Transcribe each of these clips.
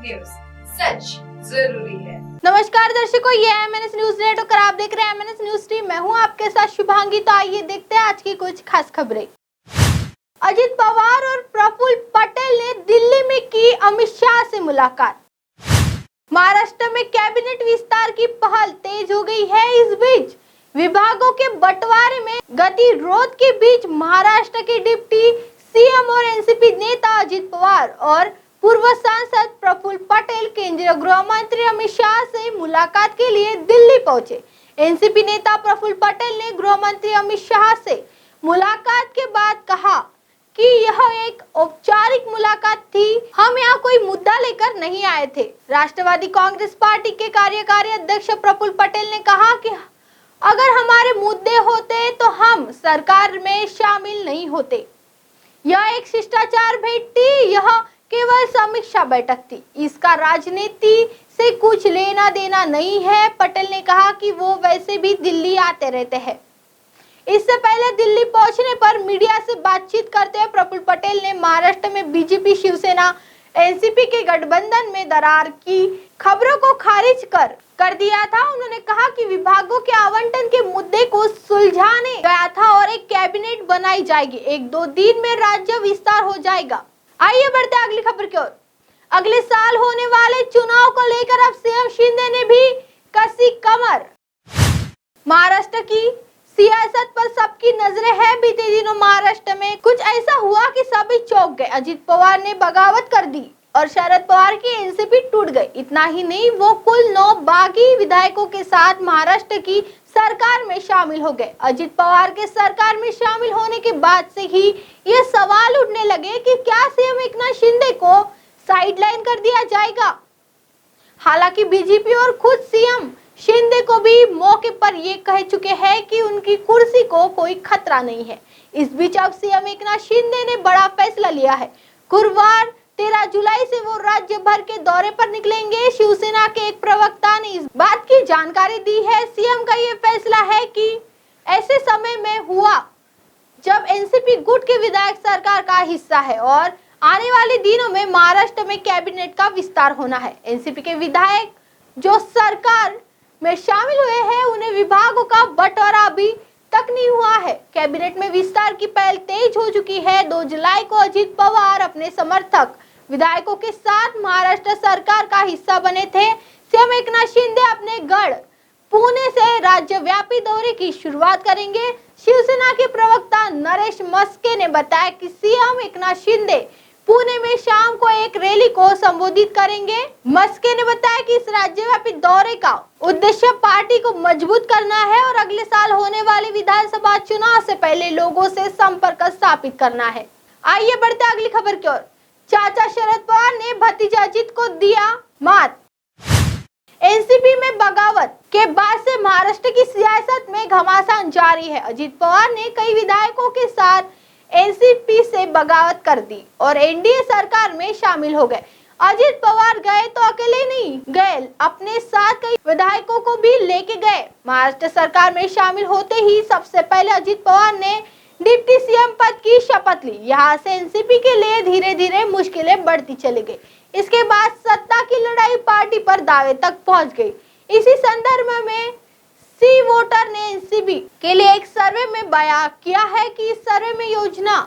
News, सच जरूरी है। नमस्कार दर्शकों, ये है एमएनएस न्यूज नेटवर्क और आप देख रहे हैं एमएनएस न्यूज टीम। मैं हूं आपके साथ शुभांगी। तो आइए देखते हैं आज की कुछ खास खबरें। अजित पवार और प्रफुल्ल पटेल ने दिल्ली में की अमित शाह से मुलाकात। महाराष्ट्र में कैबिनेट विस्तार की पहल तेज हो गई है। इस बीच विभागों के बंटवारे में गतिरोध के बीच महाराष्ट्र के डिप्टी सीएम और एनसीपी नेता अजित पवार और पूर्व सांसद प्रफुल्ल पटेल केंद्रीय गृह मंत्री अमित शाह से मुलाकात के लिए दिल्ली पहुंचे। एनसीपी नेता प्रफुल्ल पटेल ने गृह मंत्री अमित शाह से मुलाकात के बाद कहा कि यह एक औपचारिक मुलाकात थी, हम यहाँ कोई मुद्दा लेकर नहीं आए थे। राष्ट्रवादी कांग्रेस पार्टी के कार्यकारी अध्यक्ष प्रफुल्ल पटेल ने कहा कि अगर हमारे मुद्दे होते तो हम सरकार में शामिल नहीं होते। यह एक शिष्टाचार भेंट थी, यह केवल समीक्षा बैठक थी, इसका राजनीति से कुछ लेना देना नहीं है। पटेल ने कहा कि वो वैसे भी दिल्ली आते रहते हैं। इससे पहले दिल्ली पहुंचने पर मीडिया से बातचीत करते हुए प्रफुल्ल पटेल ने महाराष्ट्र में बीजेपी शिवसेना एनसीपी के गठबंधन में दरार की खबरों को खारिज कर दिया था। उन्होंने कहा कि विभागों के आवंटन के मुद्दे को सुलझाने गया था और एक कैबिनेट बनाई जाएगी। 1-2 दिन में राज्य विस्तार हो जाएगा। आइए बढ़ते हैं अगली खबर की ओर। अगले साल होने वाले चुनाव को लेकर अब सीएम शिंदे ने भी कसी कमर। महाराष्ट्र की सियासत पर सबकी नजरें हैं। बीते दिनों महाराष्ट्र में कुछ ऐसा हुआ कि सभी चौंक गए। अजित पवार ने बगावत कर दी और शरद पवार की एनसीपी टूट गई। इतना ही नहीं, वो कुल 9 बागी विधायकों के साथ महाराष्ट्र की सरकार में शामिल हो गए। अजित पवार के सरकार में शामिल होने के बाद से ही ये सवाल उठने लगे कि क्या सीएम एकनाथ शिंदे को साइडलाइन कर दिया जाएगा। हालांकि बीजेपी और खुद सीएम शिंदे को भी मौके पर ये कह चुके हैं कि उनकी कुर्सी को कोई खतरा नहीं है। इस बीच अब सीएम एकनाथ शिंदे ने बड़ा फैसला लिया है। गुरुवार 13 जुलाई से वो राज्य भर के दौरे पर निकलेंगे। शिवसेना के एक प्रवक्ता ने इस बात की जानकारी दी है। सीएम का ये फैसला है कि ऐसे समय में हुआ जब एनसीपी गुट के विधायक सरकार का हिस्सा है और आने वाले दिनों में महाराष्ट्र में कैबिनेट का विस्तार होना है। एनसीपी के विधायक जो सरकार में शामिल हुए हैं, उन्हें विभागों का बंटवारा अभी तक नहीं हुआ है। कैबिनेट में विस्तार की पहल तेज हो चुकी है। 2 जुलाई को अजित पवार अपने समर्थक विधायकों के साथ महाराष्ट्र सरकार का हिस्सा बने थे। सीएम एकनाथ शिंदे अपने गढ़ पुणे से राज्यव्यापी दौरे की शुरुआत करेंगे। शिवसेना के प्रवक्ता नरेश मस्के ने बताया कि सीएम एकनाथ शिंदे पुणे में शाम को एक रैली को संबोधित करेंगे। मस्के ने बताया कि इस राज्यव्यापी दौरे का उद्देश्य पार्टी को मजबूत करना है और अगले साल होने वाले विधानसभा चुनाव से पहले लोगों से संपर्क स्थापित करना है। आइए बढ़ते अगली खबर की ओर। चाचा शरद पवार ने भतीजा अजित को दिया मात। एनसीपी में बगावत के बाद से महाराष्ट्र की सियासत में घमासान जारी है। अजित पवार ने कई विधायकों के साथ एनसीपी से बगावत कर दी और एनडीए सरकार में शामिल हो गए। अजित पवार गए तो अकेले नहीं गए, अपने साथ कई विधायकों को भी लेके गए। महाराष्ट्र सरकार में शामिल होते ही सबसे पहले अजित पवार ने डिप्टी सीएम पद की शपथ ली। यहाँ से एनसीपी के लिए धीरे धीरे मुश्किलें बढ़ती चली गई। इसके बाद सत्ता की लड़ाई पार्टी पर दावे तक पहुंच गई। इसी संदर्भ में सी वोटर ने एनसीपी के लिए एक सर्वे में बयान किया है कि इस सर्वे में योजना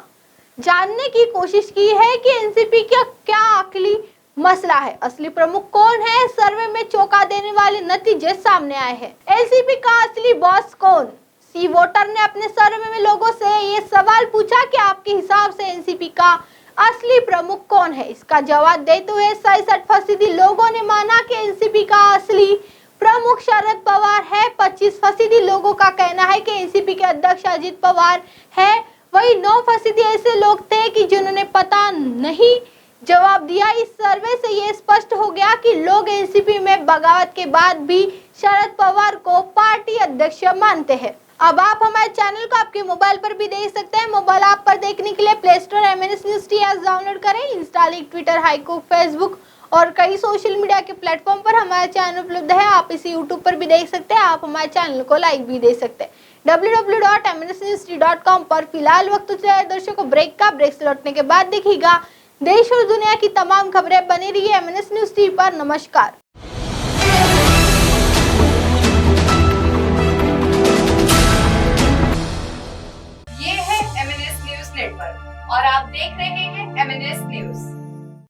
जानने की कोशिश की है कि एनसीपी का क्या आखिरी मसला है, असली प्रमुख कौन है। सर्वे में चौंका देने वाले नतीजे सामने आए हैं। एनसीपी का असली बॉस कौन। सी वोटर ने अपने सर्वे में लोगों से ये सवाल पूछा कि आपके हिसाब से एनसीपी का असली प्रमुख कौन है। इसका जवाब देते हुए 67% लोगों ने माना कि एनसीपी का असली प्रमुख शरद पवार है। 25% लोगों का कहना है कि एनसीपी के अध्यक्ष अजित पवार है। वही 9% ऐसे लोग थे कि जिन्होंने पता नहीं जवाब दिया। इस सर्वे से ये स्पष्ट हो गया कि लोग एनसीपी में बगावत के बाद भी शरद पवार को पार्टी अध्यक्ष मानते हैं। अब आप हमारे चैनल को आपके मोबाइल पर भी देख सकते हैं। मोबाइल ऐप पर देखने के लिए play store MNS news T app download करें। इंस्टा, ट्विटर, हाइकूक, फेसबुक और कई सोशल मीडिया के प्लेटफॉर्म पर हमारा चैनल उपलब्ध है। आप इसे यूट्यूब पर भी देख सकते हैं। आप हमारे चैनल को लाइक भी दे सकते हैं। www.mnsnewsd.com पर फिलहाल वक्त दर्शकों ब्रेक का। ब्रेक से लौटने के बाद देखिएगा देश और दुनिया की तमाम खबरें बनी रही है MNS न्यूज टीवी पर। नमस्कार। ये है MNS न्यूज नेटवर्क और आप देख रहे हैं MNS न्यूज।